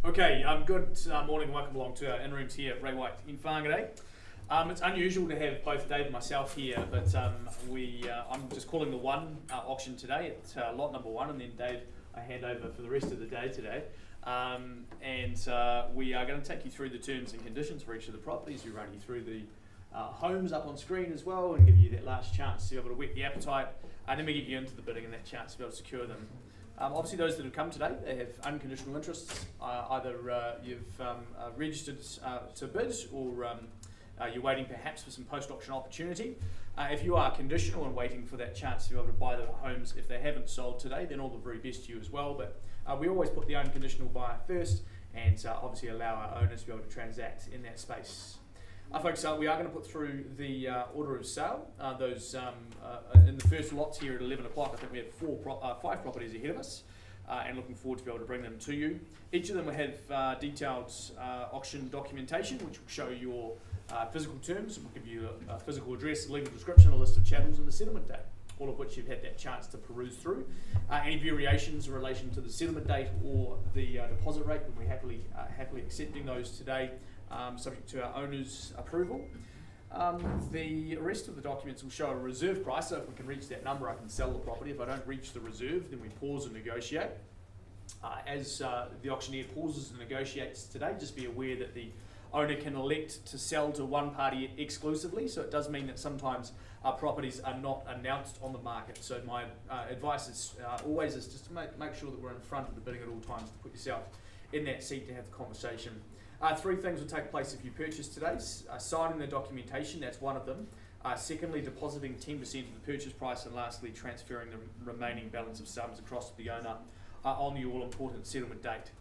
Okay, good morning and welcome along to our in-rooms here at Ray White in Whangarei. It's unusual to have both Dave and myself here, but I'm just calling the one auction today. It's lot number one, and then Dave, I hand over for the rest of the day today. We are going to take you through the terms and conditions for each of the properties. We run you through the homes up on screen as well, and give you that last chance to be able to whet the appetite, and then we get you into the bidding and that chance to be able to secure them. Obviously, those that have come today, they have unconditional interests. Either you've registered to bid, or you're waiting perhaps for some post-auction opportunity. If you are conditional and waiting for that chance to be able to buy the homes, if they haven't sold today, then all the very best to you as well. But we always put the unconditional buyer first, and obviously allow our owners to be able to transact in that space. Folks, we are going to put through the order of sale. Those in the first lots here at 11 o'clock, I think we have 5 properties ahead of us, and looking forward to be able to bring them to you. Each of them will have detailed auction documentation, which will show your physical terms. We'll give you a physical address, a legal description, a list of chattels, and the settlement date, all of which you've had that chance to peruse through. Any variations in relation to the settlement date or the deposit rate, we'll be happily accepting those today, subject to our owner's approval. The rest of the documents will show a reserve price, so if we can reach that number, I can sell the property. If I don't reach the reserve, then we pause and negotiate. As the auctioneer pauses and negotiates today, just be aware that the owner can elect to sell to one party exclusively, so it does mean that sometimes properties are not announced on the market. So my advice is always just to make sure that we're in front of the bidding at all times, to put yourself in that seat to have the conversation. 3 things will take place if you purchase today. Signing the documentation, that's one of them. Secondly, depositing 10% of the purchase price, and lastly, transferring the remaining balance of sums across to the owner on the all-important settlement date.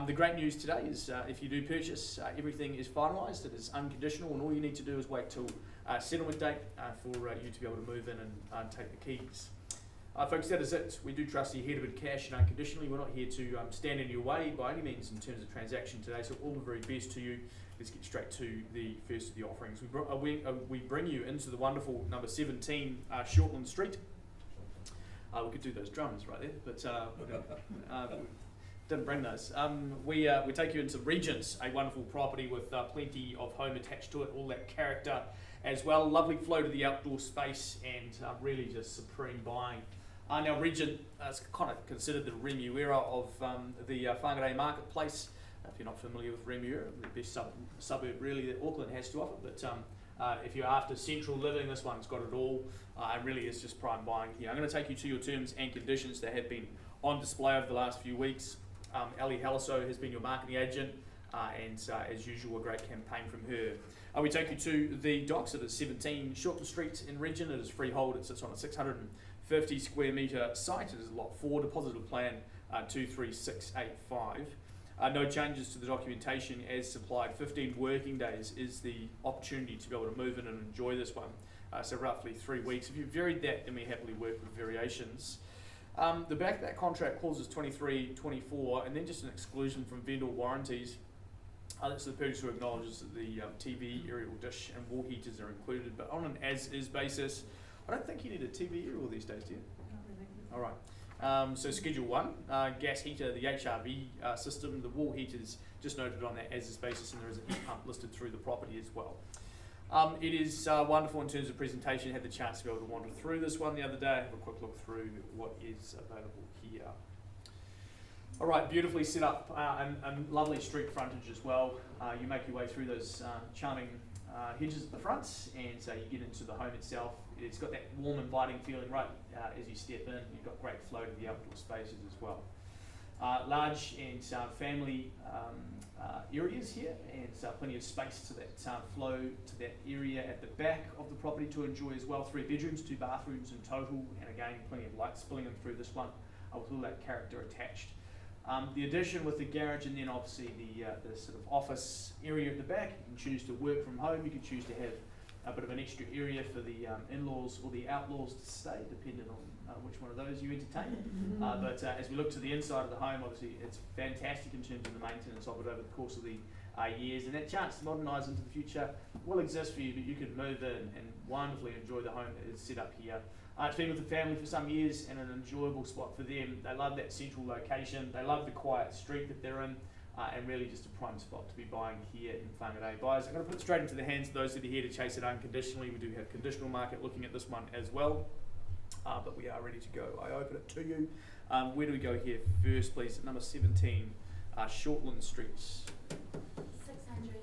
The great news today is if you do purchase, everything is finalised, it is unconditional, and all you need to do is wait till settlement date for you to be able to move in and take the keys. Folks, that is it. We do trust you here to bid cash and unconditionally. We're not here to stand in your way by any means in terms of transaction today, so all the very best to you. Let's get straight to the first of the offerings. We bring you into the wonderful number 17 Shortland Street. We could do those drums right there, but didn't bring those. We take you into Regents, a wonderful property with plenty of home attached to it, all that character as well. Lovely flow to the outdoor space, and really just supreme buying. Now Regent is kind of considered the Remuera of the Whangarei marketplace. If you're not familiar with Remuera, the best suburb really that Auckland has to offer, but if you're after central living, this one's got it all. It really is just prime buying here. I'm going to take you to your terms and conditions that have been on display over the last few weeks. Ali Haliso has been your marketing agent, and as usual, a great campaign from her. We take you to the docks at 17 Shortland Street in Regent. It is freehold. It sits on a 650 square metre site. It is lot 4, deposited plan 23685. No changes to the documentation as supplied. 15 working days is the opportunity to be able to move in and enjoy this one. So roughly 3 weeks. If you've varied that, then we happily work with variations. The back of that contract clauses 23, 24, and then just an exclusion from vendor warranties. That's the purchaser acknowledges that the TV, aerial dish, and wall heaters are included, but on an as-is basis. I don't think you need a TV aerial these days, do you? Not really. All right. So Schedule 1, gas heater, the HRV system, the wall heaters just noted on that as-is basis, and there is a heat pump listed through the property as well. It is wonderful in terms of presentation. I had the chance to be able to wander through this one the other day, have a quick look through what is available here. All right, beautifully set up and lovely street frontage as well. You make your way through those charming hedges at the front, and you get into the home itself. It's got that warm, inviting feeling right as you step in. You've got great flow to the outdoor spaces as well. Large and family areas here, and plenty of space to that flow to that area at the back of the property to enjoy as well. 3 bedrooms, 2 bathrooms in total, and again plenty of light spilling in through this one with all that character attached. The addition with the garage, and then obviously the sort of office area at the back. You can choose to work from home. You can choose to have a bit of an extra area for the in-laws or the outlaws to stay, depending on which one of those you entertain. But as we look to the inside of the home, obviously it's fantastic in terms of the maintenance of it over the course of the years, and that chance to modernise into the future will exist for you, but you can move in and wonderfully enjoy the home that is set up here. It's been with the family for some years, and an enjoyable spot for them. They love that central location. They love the quiet street that they're in. and really just a prime spot to be buying here in Whangarei. Buyers, I'm going to put it straight into the hands of those that are here to chase it unconditionally. We do have conditional market looking at this one as well, but we are ready to go. I open it to you. Where do we go here first, please? At number 17, Shortland Street. 600.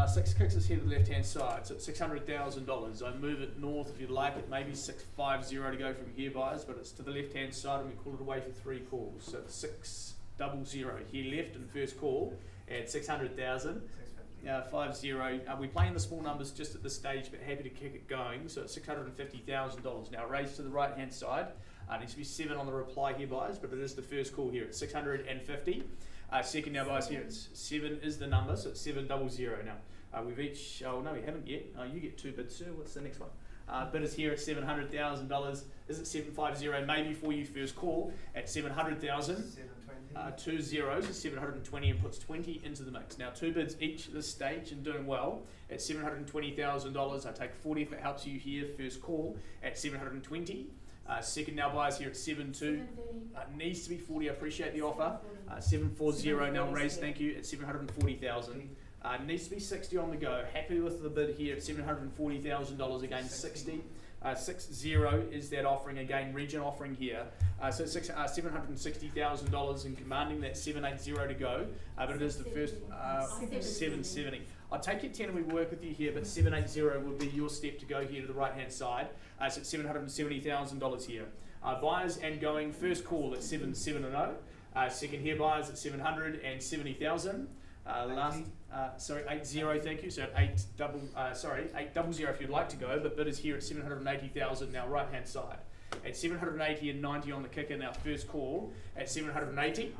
6 kicks us here to the left-hand side, so it's $600,000. I move it north if you'd like it, maybe 650 to go from here, buyers, but it's to the left-hand side and we call it away for 3 calls. So it's 600 here left in first call at 600,000. 50. We're playing the small numbers just at this stage, but happy to kick it going. So it's $650,000. Now raised to the right-hand side. Needs to be 7 on the reply here, buyers, but it is the first call here at 650. Second now, buyers, here it's 7 is the number, so it's 700. Now we've each. Oh no, we haven't yet. You get 2 bids, sir. What's the next one? Bid is here at $700,000. Is it 750? Maybe for you first call at 700,000. 2 zeros is 720 and puts 20 into the mix. Now 2 bids each at this stage and doing well at $720,000. I take 40 if it helps you here. First call at 720. Second now, buyers here at 7.2. Needs to be 40. I appreciate the offer. 740 now raised. Thank you at 740,000. Needs to be 60 on the go. Happy with the bid here at $740,000 again. 60. 60 is that offering again. Region offering here. So $760,000 and commanding that 780 to go. But it is the first 770. I'll take your 10 and we work with you here, but 780 would be your step to go here to the right hand side. So it's $770,000 here. Buyers and going first call at 770. Second here buyers at 770,000. Last 80, thank you. So at 800 if you'd like to go, but bid is here at 780,000 now right hand side. At 780 and 90 on the kicker now first call at 780.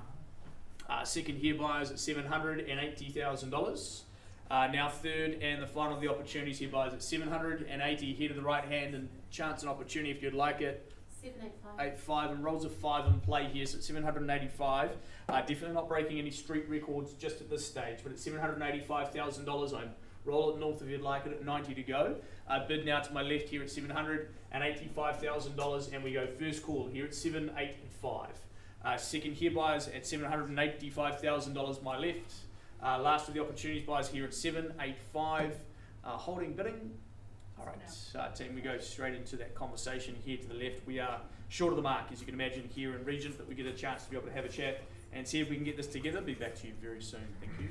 Second here buyers at $780,000. Now third and the final of the opportunities here buyers at 780 here to the right hand and chance and opportunity if you'd like it. 785 and rolls of 5 in play here, so at 785. Definitely not breaking any street records just at this stage, but at $785,000 I'm roll it north if you'd like it at 90 to go. Bid now to my left here at $785,000 and we go first call here at 785. Second here buyers at $785,000 my left. Last of the opportunities buyers here at 785. Holding bidding. Alright, team, we go straight into that conversation here to the left. We are short of the mark, as you can imagine, here in Regent, but we get a chance to be able to have a chat and see if we can get this together. Be back to you very soon. Thank you.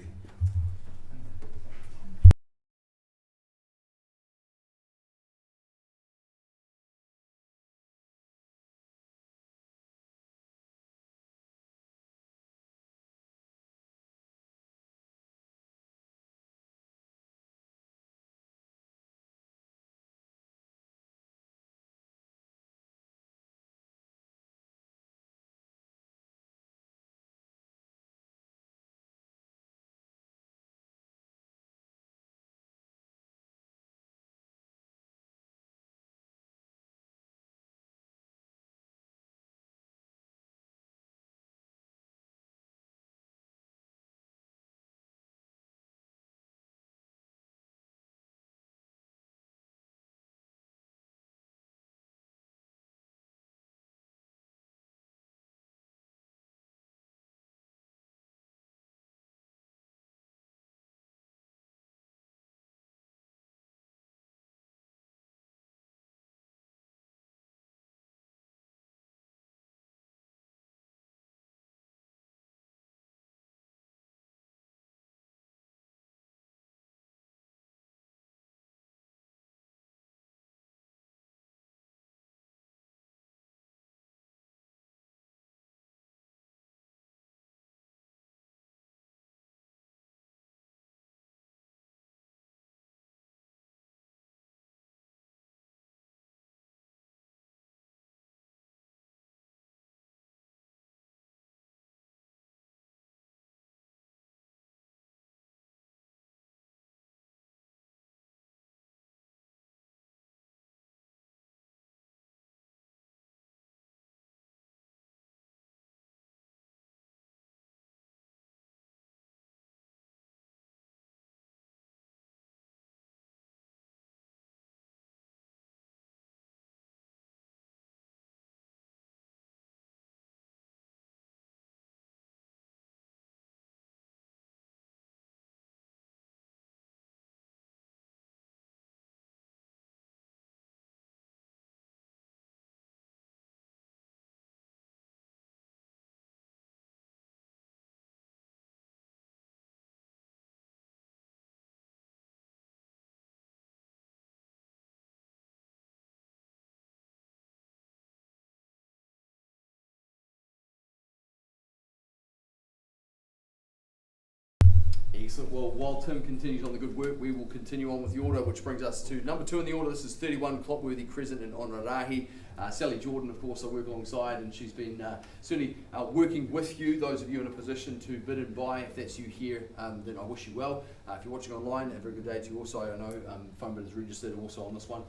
Excellent. Well, while Tim continues on the good work, we will continue on with the order, which brings us to number 2 in the order. This is 31 Clopworthy Crescent in Whangarei. Sally Jordan, of course, I work alongside, and she's been certainly working with you. Those of you in a position to bid and buy, if that's you here, then I wish you well. If you're watching online, a very good day to you also. I know phone bid is registered also on this one.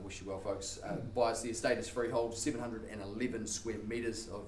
Wish you well, folks. Buys the estate is freehold, 711 square metres of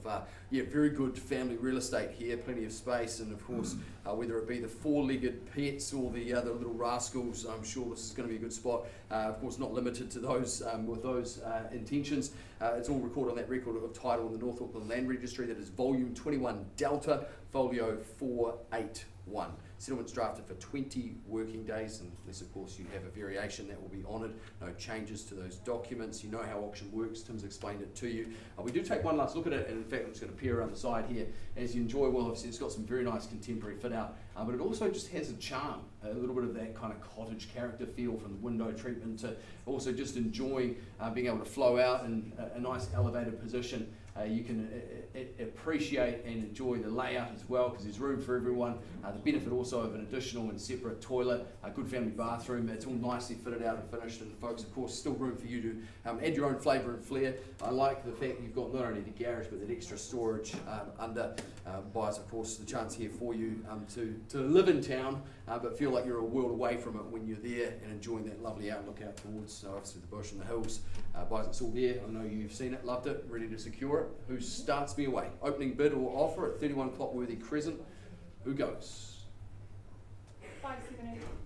very good family real estate here, plenty of space, and of course, whether it be the four-legged pets or the other little rascals, I'm sure this is going to be a good spot. Of course, not limited to those with those intentions. It's all recorded on that record of title in the North Auckland Land Registry. That is volume 21 Delta, folio 481. Settlement's drafted for 20 working days, unless of course you have a variation that will be honoured. No changes to those documents. You know how auction works. Tim's explained it to you. We do take one last look at it, and in fact I'm just going to peer around the side here as you enjoy. Well, obviously it's got some very nice contemporary fit out, but it also just has a charm, a little bit of that kind of cottage character feel from the window treatment to also just enjoying being able to flow out in a nice elevated position. You can appreciate and enjoy the layout as well, because there's room for everyone. The benefit also of an additional and separate toilet, a good family bathroom. It's all nicely fitted out and finished, and folks, of course, still room for you to add your own flavour and flair. I like the fact you've got not only the garage but that extra storage under. Buys, of course, the chance here for you to live in town, but feel like you're a world away from it when you're there and enjoying that lovely outlook out towards obviously the bush and the hills. Buys, it's all there. I know you've seen it, loved it, ready to secure it. Who starts me away? Opening bid or offer at 31 Clopworthy Crescent. Who goes?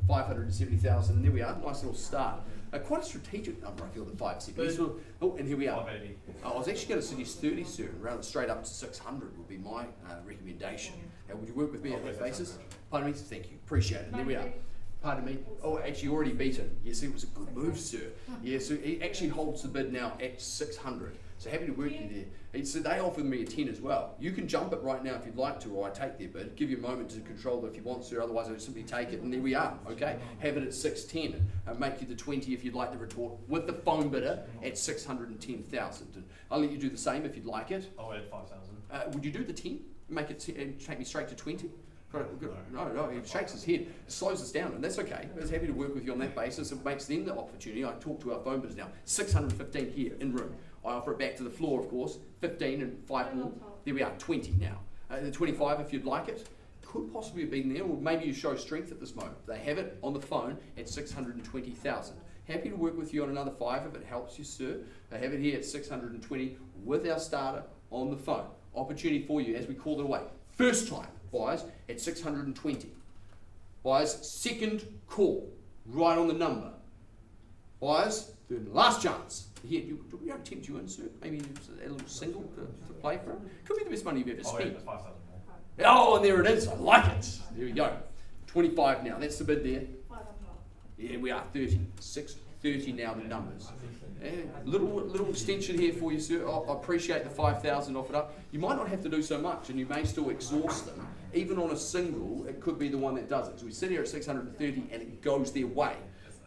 570,000, and there we are. Nice little start. Quite a strategic number, I feel, the 570. Oh, and here we are. I was actually going to suggest 30, sir, and round it straight up to 600 would be my recommendation. Would you work with me at that basis? Pardon me? Thank you. Appreciate it. And there we are. Pardon me? Oh, actually already beaten. Yes, it was a good move, sir. Yeah, so he actually holds the bid now at 600. So happy to work you there. So they offered me a 10 as well. You can jump it right now if you'd like to, or I take their bid. Give you a moment to control it if you want to, otherwise I'll simply take it, and there we are, okay? Have it at 610, and make you the 20 if you'd like the retort, with the phone bidder at 610,000. And I'll let you do the same if you'd like it. I'll add 5,000. Would you do the 10? Make it and take me straight to 20? No, he shakes his head, slows us down, and that's okay. I was happy to work with you on that basis. It makes them the opportunity. I talk to our phone bidders now. 615 here in room. I offer it back to the floor, of course. 15 and 5 more. There we are, 20 now. The 25 if you'd like it. Could possibly have been there, or maybe you show strength at this moment. They have it on the phone at 620,000. Happy to work with you on another 5 if it helps you, sir. They have it here at 620 with our starter on the phone. Opportunity for you as we call it away. First time buyers at 620. Buyers, second call, right on the number. Buyers, third and last chance. Here, do we tempt you in, sir? Maybe a little single to play for it. Could be the best money you've ever spent. 5,000 more. Oh, and there it is. I like it. There we go. 25 now. That's the bid there. Yeah, we are 30. 630 now, the numbers. Little extension here for you, sir. I appreciate the 5,000 offered up. You might not have to do so much, and you may still exhaust them. Even on a single, it could be the one that does it. So we sit here at 630, and it goes their way.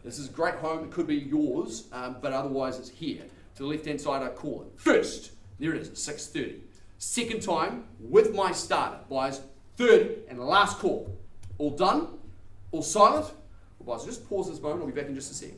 This is a great home. It could be yours, but otherwise it's here. To the left-hand side, I call it. First, there it is, at 630. Second time, with my starter. Buyers, third and last call. All done? All silent? Well, buyers, just pause this moment. I'll be back in just a sec.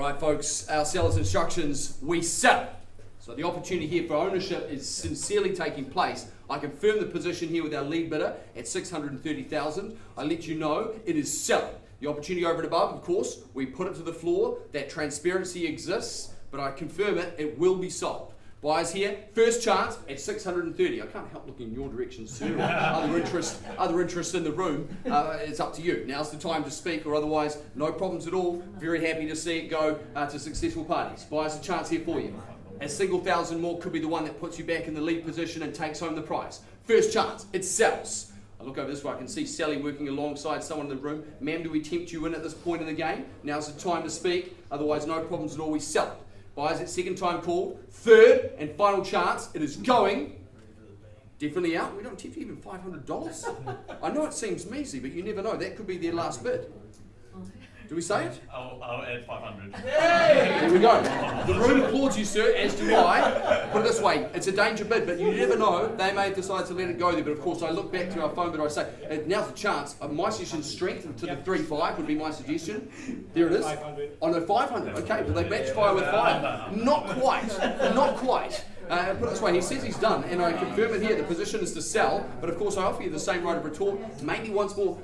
right, folks, our seller's instructions, we sell. So the opportunity here for ownership is sincerely taking place. I confirm the position here with our lead bidder at 630,000. I let you know it is selling. The opportunity over and above, of course, we put it to the floor. That transparency exists, but I confirm it will be sold. Buyers here, first chance at 630. I can't help looking in your direction, sir. Other interest in the room. It's up to you. Now's the time to speak, or otherwise, no problems at all. Very happy to see it go to successful parties. Buyers, a chance here for you. A single thousand more could be the one that puts you back in the lead position and takes home the prize. First chance, it sells. I look over this way, I can see Sally working alongside someone in the room. Ma'am, do we tempt you in at this point in the game? Now's the time to speak, otherwise no problems at all, we sell it. Buyers at second time called, third and final chance, it is going. Definitely out. We don't tempt you even $500. I know it seems measly, but you never know, that could be their last bid. Do we say it? I'll add 500. There we go. The room applauds you, sir, as do I. Put it this way, it's a danger bid, but you never know. They may decide to let it go there, but of course I look back to our phone, but I say, now's the chance. My suggestion strength to the 3.5 would be my suggestion. There it is. 500. Oh no, 500. Okay, well they match fire with fire. Not quite. Not quite. Put it this way, he says he's done, and I confirm it here, the position is to sell, but of course I offer you the same right of retort. Maybe once more.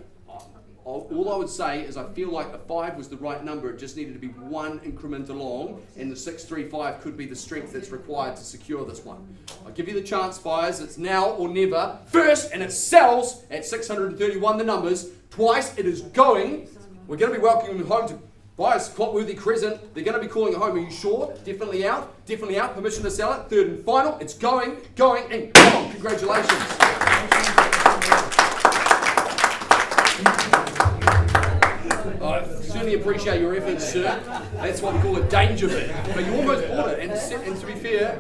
All I would say is I feel like a 5 was the right number. It just needed to be one increment along, and the 635 could be the strength that's required to secure this one. I'll give you the chance, buyers. It's now or never. First, and it sells at 631, the numbers. Twice, it is going. We're going to be welcoming them home to buyers, Clotworthy Crescent. They're going to be calling it home. Are you sure? Definitely out. Definitely out. Permission to sell it. Third and final. It's going, and gone. Congratulations. I certainly appreciate your efforts, sir. That's what we call a danger bid. But you almost bought it, and to be fair,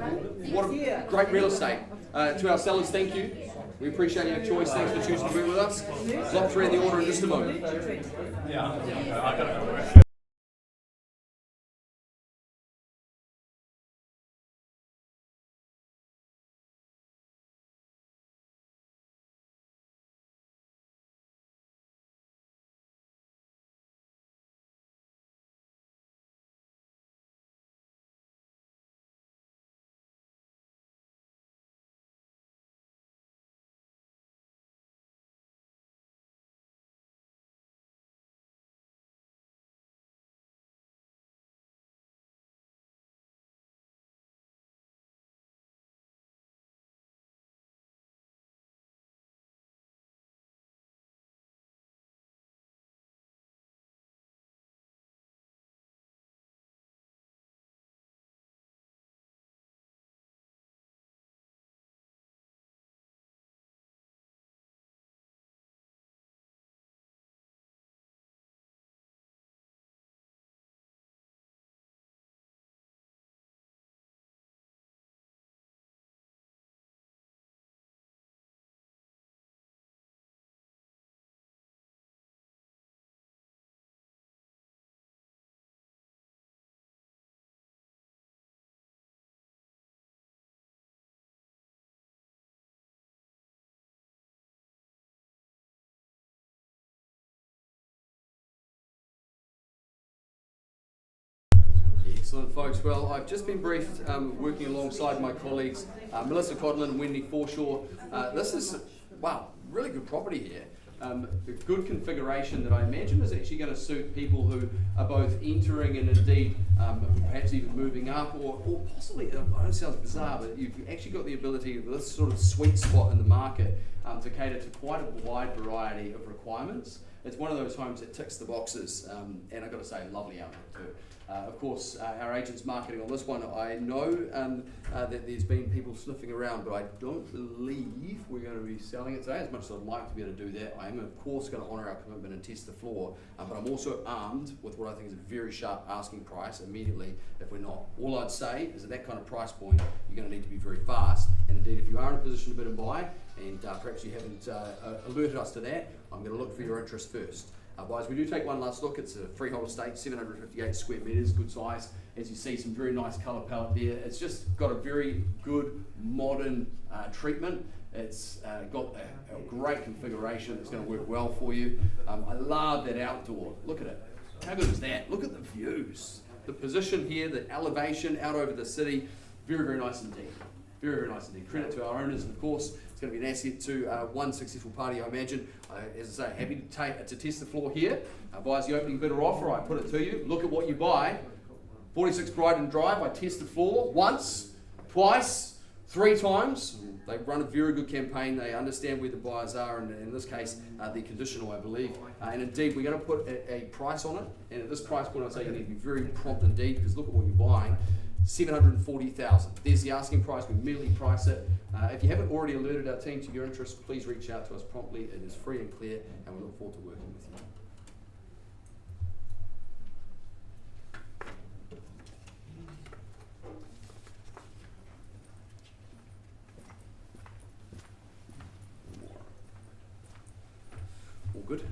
what a great real estate. To our sellers, thank you. We appreciate your choice. Thanks for choosing to be with us. Block 3 in the order in just a moment. Yeah. Excellent, folks. Well, I've just been briefed working alongside my colleagues, Melissa Codlin and Wendy Forshaw. This is, wow, really good property here. A good configuration that I imagine is actually going to suit people who are both entering and indeed perhaps even moving up, or possibly, I know it sounds bizarre, but you've actually got the ability of this sort of sweet spot in the market to cater to quite a wide variety of requirements. It's one of those homes that ticks the boxes, and I've got to say, lovely outlook too. Of course, our agent's marketing on this one. I know that there's been people sniffing around, but I don't believe we're going to be selling it today, as much as I'd like to be able to do that. I am, of course, going to honour our commitment and test the floor, but I'm also armed with what I think is a very sharp asking price immediately if we're not. All I'd say is at that kind of price point, you're going to need to be very fast, and indeed, if you are in a position to bid and buy, and perhaps you haven't alerted us to that, I'm going to look for your interest first. Otherwise, we do take one last look. It's a freehold estate, 758 square metres, good size. As you see, some very nice colour palette there. It's just got a very good modern treatment. It's got a great configuration that's going to work well for you. I love that outdoor. Look at it. How good is that? Look at the views. the position here, the elevation out over the city, very, very nice indeed. Very, very nice indeed. Credit to our owners, and of course, it's going to be an asset to one successful party, I imagine. As I say, happy to test the floor here. Buyers, the opening bid or offer, I put it to you. Look at what you buy. 46 Bryden Drive, I test the floor once, twice, 3 times. They run a very good campaign. They understand where the buyers are, and in this case, the conditional, I believe. And indeed, we're going to put a price on it. And at this price point, I'd say you need to be very prompt indeed, because look at what you're buying. 740,000. There's the asking price. We immediately price it. If you haven't already alerted our team to your interest, please reach out to us promptly. It is free and clear, and we look forward to working with you. All good.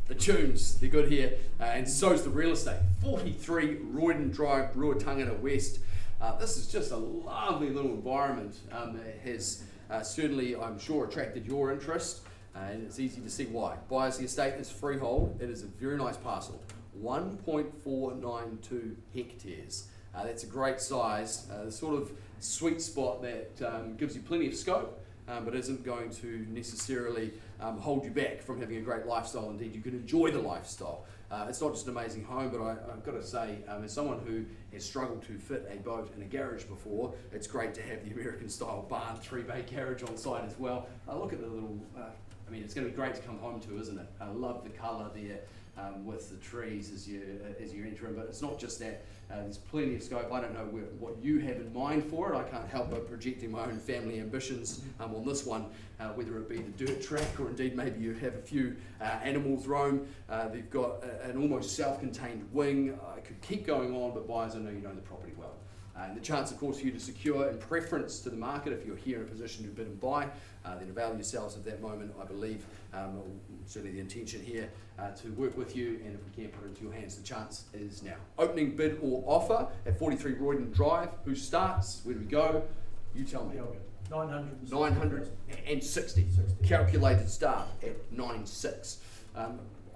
The tunes, they're good here, and so's the real estate. 43 Royden Drive, Ruatangata West. This is just a lovely little environment. It has certainly, I'm sure, attracted your interest, and it's easy to see why. Buyers, the estate is freehold. It is a very nice parcel, 1.492 hectares. That's a great size, the sort of sweet spot that gives you plenty of scope, but isn't going to necessarily hold you back from having a great lifestyle. Indeed, you can enjoy the lifestyle. It's not just an amazing home, but I've got to say, as someone who has struggled to fit a boat in a garage before, it's great to have the American style barn 3-bay garage on site as well. Look at the little, I mean, it's going to be great to come home to, isn't it? I love the colour there with the trees as you enter in, but it's not just that. There's plenty of scope. I don't know what you have in mind for it. I can't help but projecting my own family ambitions on this one, whether it be the dirt track or indeed maybe you have a few animals roam. They've got an almost self-contained wing. I could keep going on, but buyers, I know you know the property well. And the chance, of course, for you to secure in preference to the market if you're here in a position to bid and buy, then avail yourselves of that moment, I believe. Certainly the intention here to work with you, and if we can put it into your hands, the chance is now. Opening bid or offer at 43 Royden Drive. Who starts? Where do we go? You tell me. 960. Calculated start at 9.6.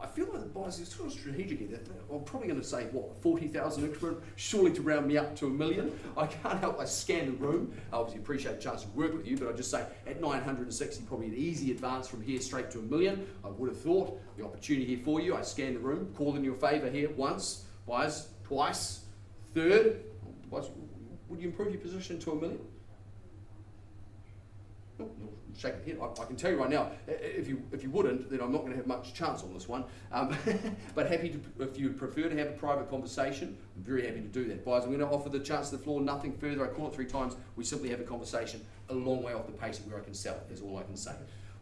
I feel like the buyers are sort of strategic here. I'm probably going to say, what, 40,000 increment, surely to round me up to $1 million. I can't help but scan the room. I obviously appreciate the chance to work with you, but I just say at 960, probably an easy advance from here straight to $1 million. I would have thought the opportunity here for you. I scan the room, call in your favour here once, buyers twice, third. Would you improve your position to $1 million? Shake your head. I can tell you right now, if you wouldn't, then I'm not going to have much chance on this one. But happy to, if you prefer to have a private conversation, I'm very happy to do that. Buyers, I'm going to offer the chance to the floor, nothing further. I call it 3 times. We simply have a conversation a long way off the pace of where I can sell it, is all I can say.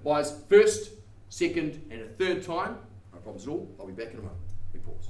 Buyers, first, second, and a third time, no problems at all. I'll be back in a moment. We pause.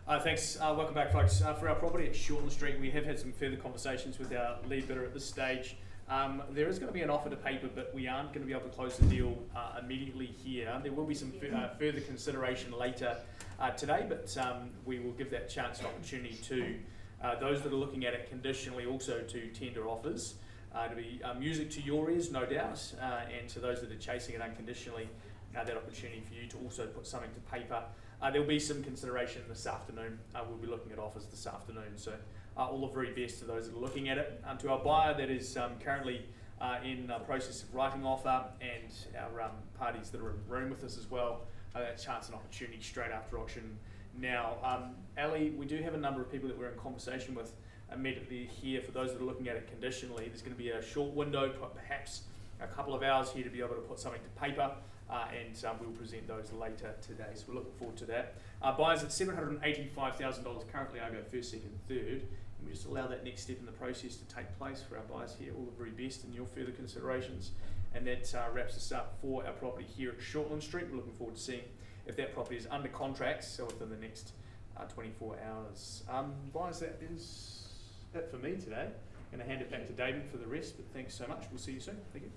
Thanks. Welcome back, folks. For our property at Shortland Street, we have had some further conversations with our lead bidder at this stage. There is going to be an offer to paper, but we aren't going to be able to close the deal immediately here. There will be some further consideration later today, but we will give that chance and opportunity to those that are looking at it conditionally also to tender offers. To be music to your ears, no doubt, and to those that are chasing it unconditionally, that opportunity for you to also put something to paper. There will be some consideration this afternoon. We'll be looking at offers this afternoon, so all the very best to those that are looking at it. To our buyer that is currently in the process of writing offer, and our parties that are in the room with us as well, that chance and opportunity straight after auction. Now, Ali, we do have a number of people that we're in conversation with immediately here. For those that are looking at it conditionally, there's going to be a short window, perhaps a couple of hours here to be able to put something to paper, and we'll present those later today. So we're looking forward to that. Buyers at $785,000 currently. I go first, second, third. And we just allow that next step in the process to take place for our buyers here. All the very best in your further considerations. And that wraps us up for our property here at Shortland Street. We're looking forward to seeing if that property is under contract, so within the next 24 hours. Buyers, that is it for me today. I'm going to hand it back to David for the rest, but thanks so much. We'll see you soon. Thank you.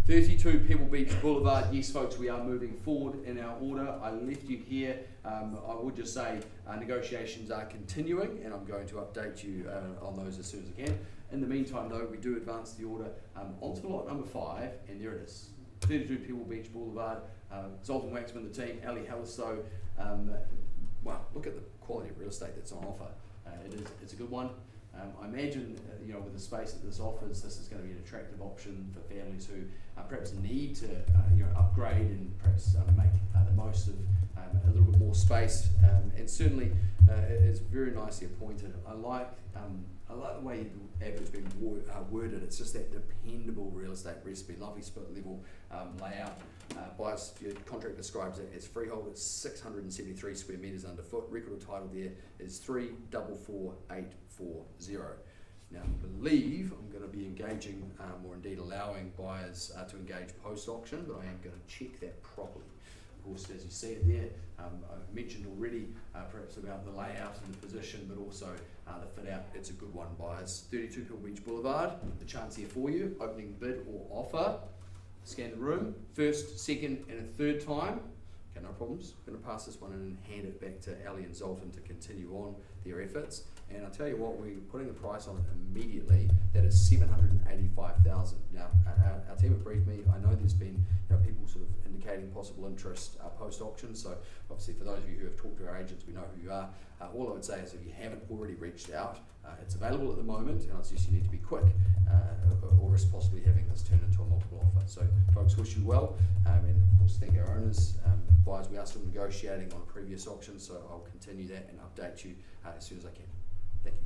32 Pebble Beach Boulevard. Yes, folks, we are moving forward in our order. I left you here. I would just say negotiations are continuing, and I'm going to update you on those as soon as I can. In the meantime, though, we do advance the order onto lot number 5, and there it is. 32 Pebble Beach Boulevard. Zoltan Waxman, the team, Ali Hallistow. Wow, look at the quality of real estate that's on offer. It's a good one. I imagine, with the space that this offers, this is going to be an attractive option for families who perhaps need to, upgrade and perhaps make the most of a little bit more space. And certainly, it's very nicely appointed. I like the way the advert's been worded. It's just that dependable real estate recipe. Lovely split level layout. Buyer's contract describes it as freehold. It's 673 square metres underfoot. Record of title there is 344840. Now, I believe I'm going to be engaging, or indeed allowing buyers to engage post-auction, but I am going to check that properly. Of course, as you see it there, I've mentioned already perhaps about the layout and the position, but also the fit out. It's a good one, buyers. 32 Pebble Beach Boulevard, the chance here for you. Opening bid or offer. Scan the room, first, second, and a third time. Okay, no problems. I'm going to pass this one in and hand it back to Ali and Zoltan to continue on their efforts. And I'll tell you what, we're putting the price on it immediately. That is $785,000. Now, our team have briefed me. I know there's been people sort of indicating possible interest post-auction. So obviously, for those of you who have talked to our agents, we know who you are. All I would say is if you haven't already reached out, it's available at the moment, and it's just you need to be quick, or risk possibly having this turn into a multiple offer. So, folks, wish you well, and of course, thank our owners. Buyers, we are still negotiating on previous auctions, so I'll continue that and update you as soon as I can. Thank you.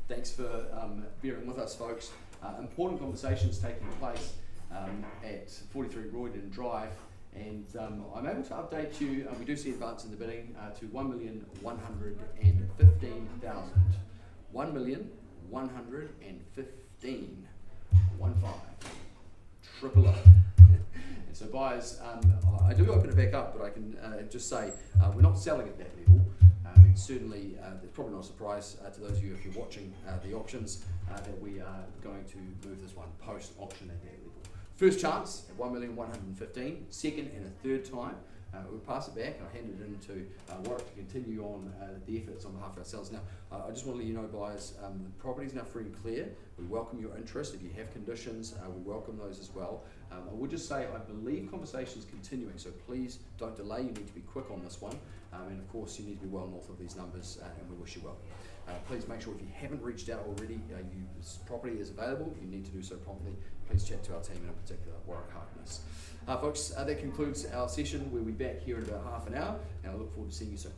Thanks for bearing with us, folks. Important conversations taking place at 43 Royden Drive, and I'm able to update you. We do see advance in the bidding to 1,115,000. 1,115,000. 15. And so buyers, I do open it back up, but I can just say we're not selling at that level. And certainly, it's probably not a surprise to those of you if you're watching the auctions that we are going to move this one post-auction at that level. First chance at 1,115,000, second and a third time. We'll pass it back and I'll hand it into Warwick to continue on the efforts on behalf of ourselves. Now, I just want to let you know, buyers, the property is now free and clear. We welcome your interest. If you have conditions, we welcome those as well. I would just say I believe conversations continuing, so please don't delay. You need to be quick on this one. And of course, you need to be well north of these numbers, and we wish you well. Please make sure if you haven't reached out already, this property is available. You need to do so promptly. Please chat to our team, and in particular, Warwick Harkness. Folks, that concludes our session. We'll be back here in about half an hour, and I look forward to seeing you soon.